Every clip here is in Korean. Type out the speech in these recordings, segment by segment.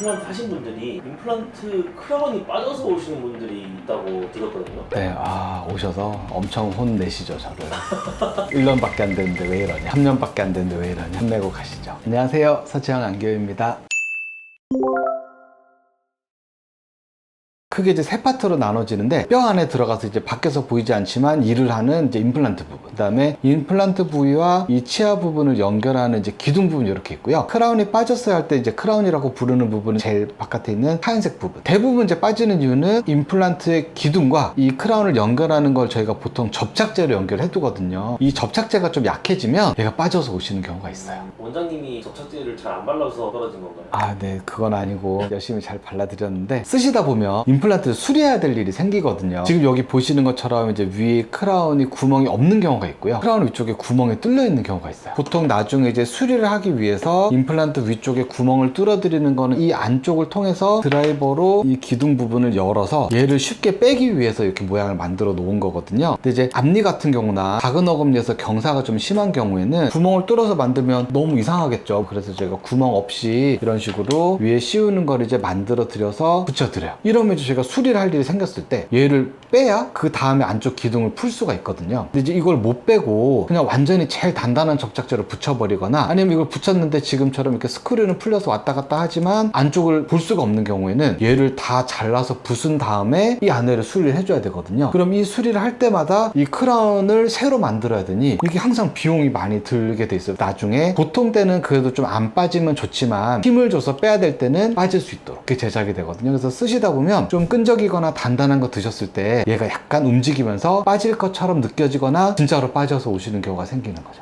임플란트 하신 분들이 임플란트 크라운이 빠져서 오시는 분들이 있다고 들었거든요. 네, 오셔서 엄청 혼내시죠, 저를. 1년밖에 안 됐는데 왜 이러냐, 3년밖에 안 됐는데 왜 이러냐 혼내고 가시죠. 안녕하세요, 서지영 안교입니다. 크게 이제 세 파트로 나눠지는데, 뼈 안에 들어가서 이제 밖에서 보이지 않지만 일을 하는 이제 임플란트 부분, 그 다음에 임플란트 부위와 이 치아 부분을 연결하는 이제 기둥 부분 이렇게 있고요. 크라운이 빠졌어야 할 때 이제 크라운이라고 부르는 부분은 제일 바깥에 있는 하얀색 부분. 대부분 이제 빠지는 이유는 임플란트의 기둥과 이 크라운을 연결하는 걸 저희가 보통 접착제로 연결해 두거든요. 이 접착제가 좀 약해지면 얘가 빠져서 오시는 경우가 있어요. 원장님이 접착제를 잘 안 발라서 떨어진 건가요? 네, 그건 아니고 열심히 잘 발라드렸는데, 쓰시다 보면 임플란트를 수리해야 될 일이 생기거든요. 지금 여기 보시는 것처럼 이제 위에 크라운이 구멍이 없는 경우가 있고요, 크라운 위쪽에 구멍이 뚫려 있는 경우가 있어요. 보통 나중에 이제 수리를 하기 위해서 임플란트 위쪽에 구멍을 뚫어 드리는 거는 이 안쪽을 통해서 드라이버로 이 기둥 부분을 열어서 얘를 쉽게 빼기 위해서 이렇게 모양을 만들어 놓은 거거든요. 근데 이제 앞니 같은 경우나 작은 어금니에서 경사가 좀 심한 경우에는 구멍을 뚫어서 만들면 너무 이상하겠죠. 그래서 제가 구멍 없이 이런 식으로 위에 씌우는 걸 이제 만들어 드려서 붙여드려요. 이러면 이제 제가 수리를 할 일이 생겼을 때 얘를 빼야 그 다음에 안쪽 기둥을 풀 수가 있거든요. 근데 이제 이걸 못 빼고 그냥 완전히 제일 단단한 접착제로 붙여버리거나, 아니면 이걸 붙였는데 지금처럼 이렇게 스크류는 풀려서 왔다 갔다 하지만 안쪽을 볼 수가 없는 경우에는 얘를 다 잘라서 부순 다음에 이 안에를 수리를 해줘야 되거든요. 그럼 이 수리를 할 때마다 이 크라운을 새로 만들어야 되니 이게 항상 비용이 많이 들게 돼 있어요. 나중에 보통 때는 그래도 좀 안 빠지면 좋지만 힘을 줘서 빼야 될 때는 빠질 수 있도록 그렇게 제작이 되거든요. 그래서 쓰시다 보면 좀 끈적이거나 단단한 거 드셨을 때 얘가 약간 움직이면서 빠질 것처럼 느껴지거나 진짜로 빠져서 오시는 경우가 생기는 거죠.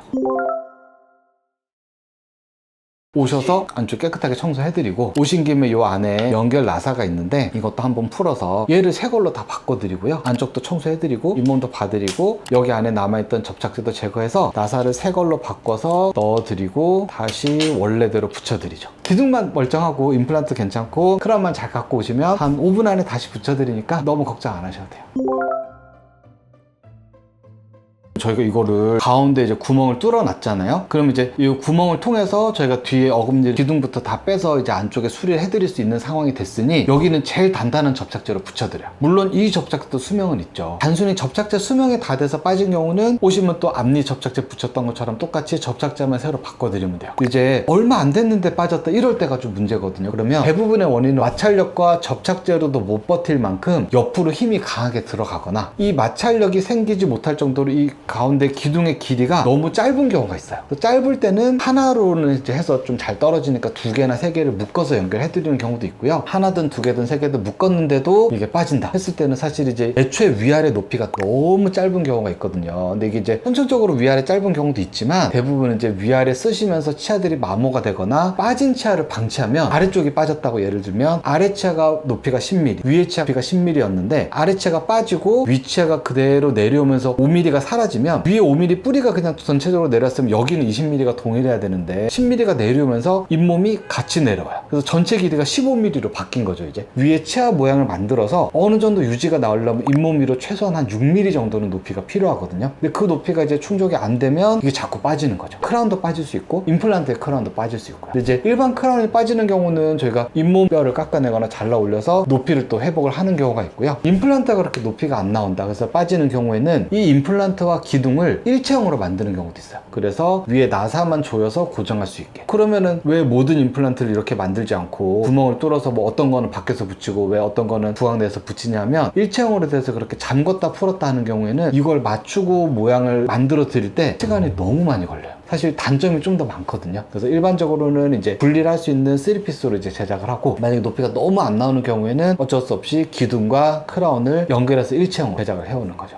오셔서 안쪽 깨끗하게 청소해드리고, 오신 김에 요 안에 연결 나사가 있는데 이것도 한번 풀어서 얘를 새 걸로 다 바꿔드리고요, 안쪽도 청소해드리고 잇몸도 봐드리고 여기 안에 남아있던 접착제도 제거해서 나사를 새 걸로 바꿔서 넣어드리고 다시 원래대로 붙여드리죠. 기둥만 멀쩡하고 임플란트 괜찮고 크라운만 잘 갖고 오시면 한 5분 안에 다시 붙여드리니까 너무 걱정 안 하셔도 돼요. 저희가 이거를 가운데 이제 구멍을 뚫어 놨잖아요. 그럼 이제 이 구멍을 통해서 저희가 뒤에 어금니 기둥부터 다 빼서 이제 안쪽에 수리를 해드릴 수 있는 상황이 됐으니 여기는 제일 단단한 접착제로 붙여드려요. 물론 이 접착제도 수명은 있죠. 단순히 접착제 수명이 다 돼서 빠진 경우는 오시면 또 앞니 접착제 붙였던 것처럼 똑같이 접착제만 새로 바꿔드리면 돼요. 이제 얼마 안 됐는데 빠졌다 이럴 때가 좀 문제거든요. 그러면 대부분의 원인은 마찰력과 접착제로도 못 버틸 만큼 옆으로 힘이 강하게 들어가거나 이 마찰력이 생기지 못할 정도로 이 가운데 기둥의 길이가 너무 짧은 경우가 있어요. 짧을 때는 하나로는 이제 해서 좀 잘 떨어지니까 2개나 3개를 묶어서 연결해 드리는 경우도 있고요, 하나든 2개든 3개든 묶었는데도 이게 빠진다 했을 때는 사실 이제 애초에 위아래 높이가 너무 짧은 경우가 있거든요. 근데 이게 이제 선천적으로 위아래 짧은 경우도 있지만 대부분은 이제 위아래 쓰시면서 치아들이 마모가 되거나 빠진 치아를 방치하면, 아래쪽이 빠졌다고 예를 들면 아래 치아가 높이가 10mm, 위에 치아 높이가 10mm였는데 아래 치아가 빠지고 위 치아가 그대로 내려오면서 5mm가 사라지면 위에 5mm 뿌리가 그냥 전체적으로 내렸으면 여기는 20mm가 동일해야 되는데 10mm가 내려오면서 잇몸이 같이 내려와요. 그래서 전체 길이가 15mm로 바뀐 거죠. 이제 위에 치아 모양을 만들어서 어느 정도 유지가 나오려면 잇몸 위로 최소한 한 6mm 정도는 높이가 필요하거든요. 근데 그 높이가 이제 충족이 안 되면 이게 자꾸 빠지는 거죠. 크라운도 빠질 수 있고 임플란트의 크라운도 빠질 수 있고요. 근데 이제 일반 크라운이 빠지는 경우는 저희가 잇몸 뼈를 깎아내거나 잘라 올려서 높이를 또 회복을 하는 경우가 있고요, 임플란트가 그렇게 높이가 안 나온다 그래서 빠지는 경우에는 이 임플란트와 기둥을 일체형으로 만드는 경우도 있어요. 그래서 위에 나사만 조여서 고정할 수 있게. 그러면은 왜 모든 임플란트를 이렇게 만들지 않고 구멍을 뚫어서 뭐 어떤 거는 밖에서 붙이고 왜 어떤 거는 부항내에서 붙이냐면, 일체형으로 돼서 그렇게 잠궜다 풀었다 하는 경우에는 이걸 맞추고 모양을 만들어 드릴 때 시간이 너무 많이 걸려요. 사실 단점이 좀 더 많거든요. 그래서 일반적으로는 이제 분리를 할 수 있는 3피스로 이제 제작을 하고, 만약에 높이가 너무 안 나오는 경우에는 어쩔 수 없이 기둥과 크라운을 연결해서 일체형으로 제작을 해오는 거죠.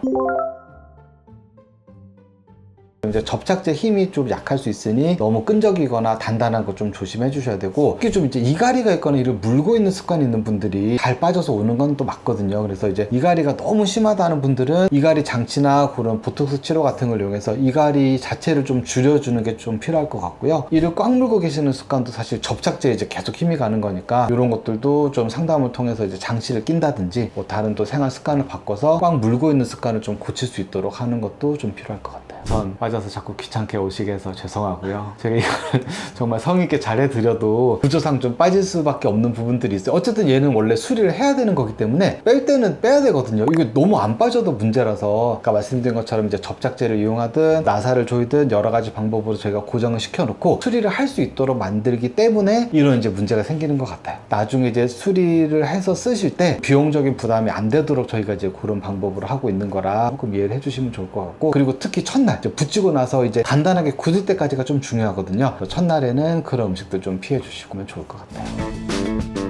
이제 접착제 힘이 좀 약할 수 있으니 너무 끈적이거나 단단한 거 좀 조심해 주셔야 되고, 특히 좀 이제 이갈이가 있거나 이를 물고 있는 습관이 있는 분들이 잘 빠져서 오는 건 또 맞거든요. 그래서 이제 이갈이가 너무 심하다는 분들은 이갈이 장치나 그런 보톡스 치료 같은 걸 이용해서 이갈이 자체를 좀 줄여주는 게 좀 필요할 것 같고요. 이를 꽉 물고 계시는 습관도 사실 접착제에 이제 계속 힘이 가는 거니까 이런 것들도 좀 상담을 통해서 이제 장치를 낀다든지 뭐 다른 또 생활 습관을 바꿔서 꽉 물고 있는 습관을 좀 고칠 수 있도록 하는 것도 좀 필요할 것 같아요. 전 빠져서 자꾸 귀찮게 오시게 해서 죄송하고요. 제가 이거를 정말 성의있게 잘해드려도 구조상 좀 빠질 수밖에 없는 부분들이 있어요. 어쨌든 얘는 원래 수리를 해야 되는 거기 때문에 뺄 때는 빼야 되거든요. 이거 너무 안 빠져도 문제라서 아까 말씀드린 것처럼 이제 접착제를 이용하든 나사를 조이든 여러 가지 방법으로 저희가 고정을 시켜놓고 수리를 할 수 있도록 만들기 때문에 이런 이제 문제가 생기는 것 같아요. 나중에 이제 수리를 해서 쓰실 때 비용적인 부담이 안 되도록 저희가 이제 그런 방법으로 하고 있는 거라 조금 이해를 해주시면 좋을 것 같고, 그리고 특히 첫날 이제 붙이고 나서 이제 간단하게 굳을 때까지가 좀 중요하거든요. 첫날에는 그런 음식들 좀 피해 주시면 좋을 것 같아요.